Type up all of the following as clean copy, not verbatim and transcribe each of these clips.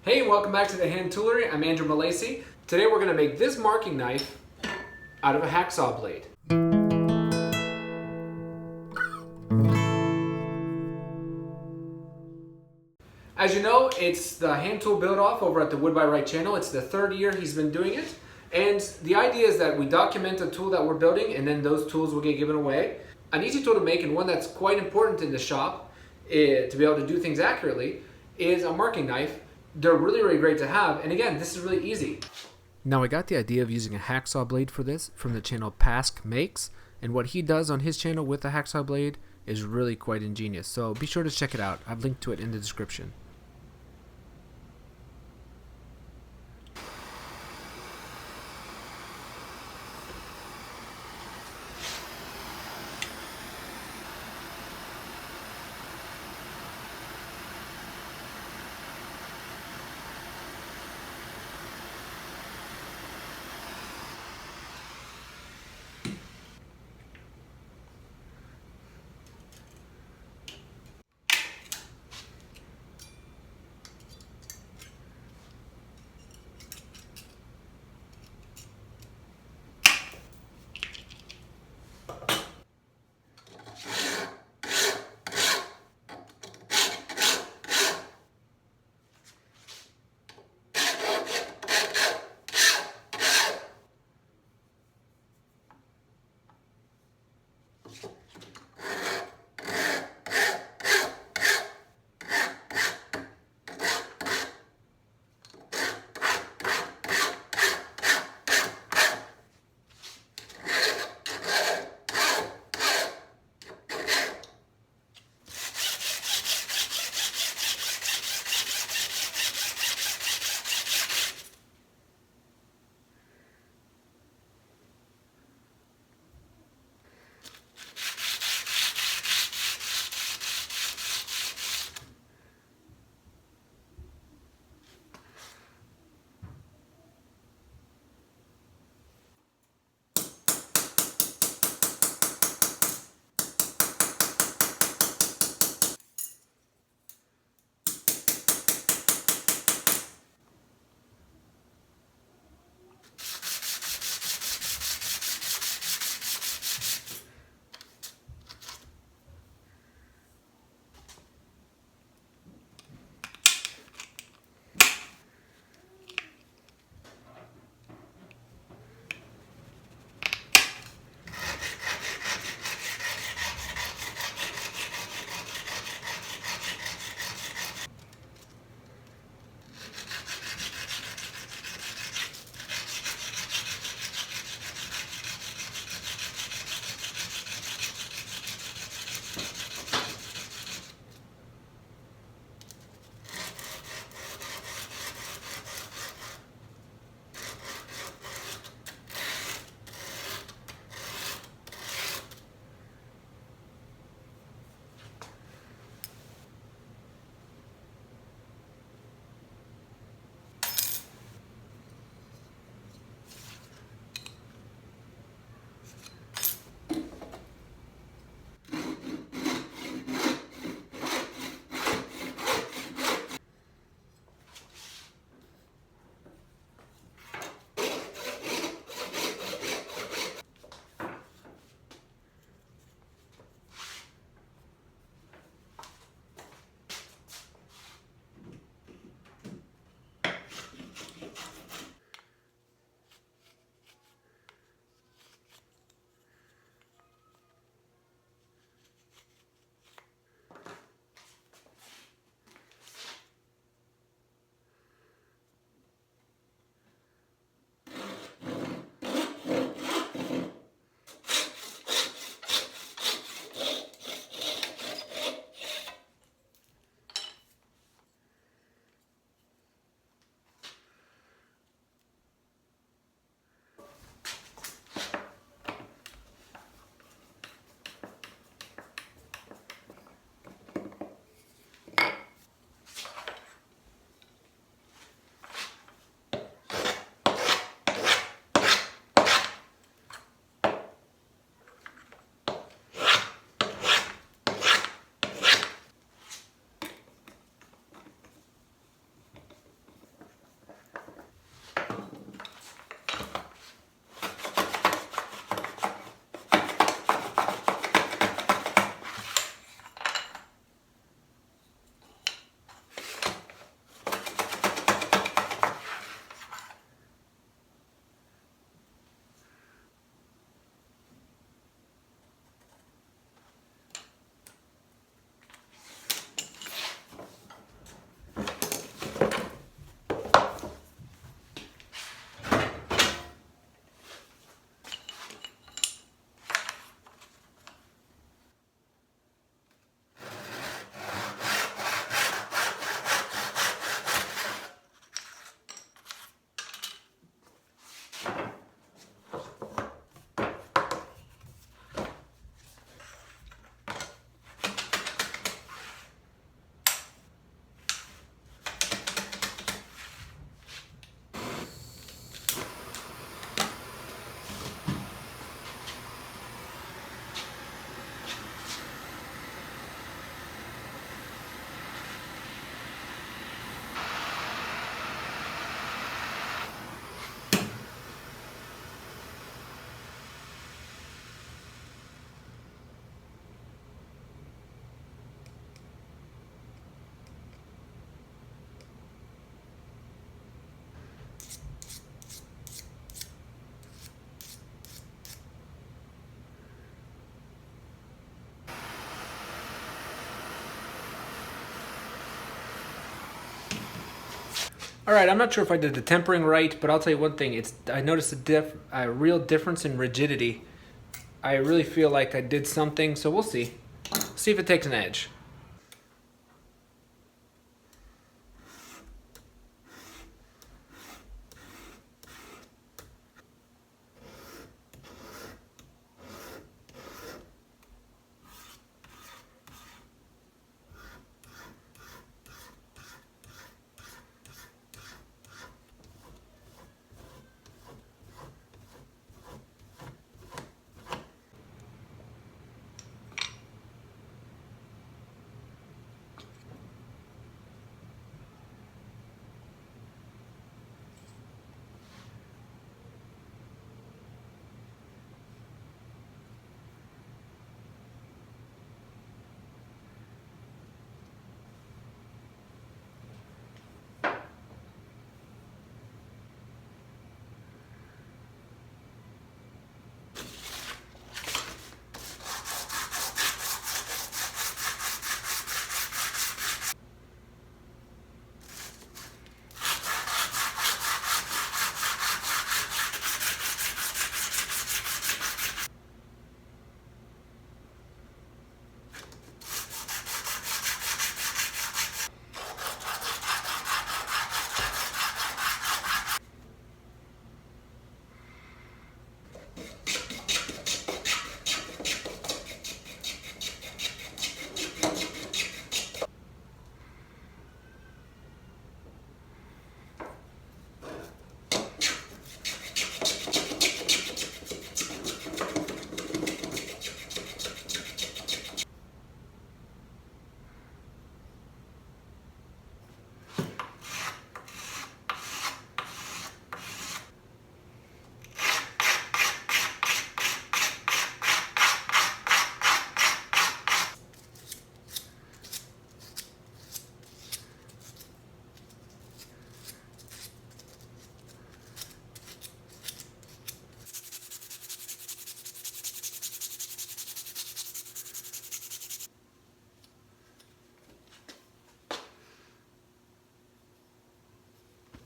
Hey, welcome back to the Hand Toolery. I'm Andrew Malacy. Today we're going to make this marking knife out of a hacksaw blade. As you know, it's the hand tool build-off over at the Wood by Right channel. It's the third year he's been doing it. And the idea is that we document a tool that we're building and then those tools will get given away. An easy tool to make and one that's quite important in the shop to be able to do things accurately is a marking knife. They're really great to have, and again, this is really easy. Now I got the idea of using a hacksaw blade for this from the channel Pask Makes, and what he does on his channel with the hacksaw blade is really quite ingenious, so be sure to check it out. I've linked to it in the description. All right, I'm not sure if I did the tempering right, but I'll tell you one thing. I noticed a real difference in rigidity. I really feel like I did something, so we'll see. See if it takes an edge.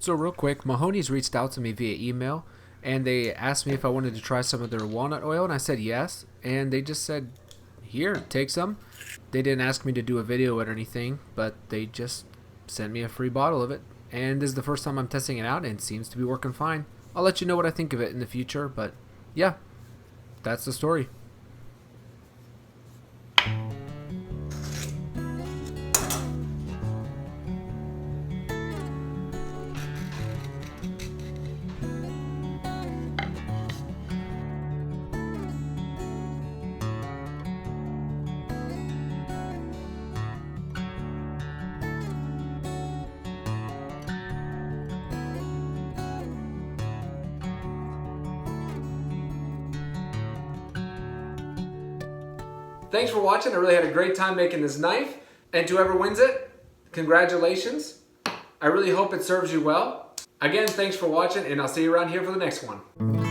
So real quick, Mahoney's reached out to me via email, and they asked me if I wanted to try some of their walnut oil, and I said yes, and they just said, here, take some. They didn't ask me to do a video or anything, but they just sent me a free bottle of it, and this is the first time I'm testing it out, and it seems to be working fine. I'll let you know what I think of it in the future, but yeah, that's the story. Thanks for watching. I really had a great time making this knife. And to whoever wins it, congratulations. I really hope it serves you well. Again, thanks for watching, and I'll see you around here for the next one.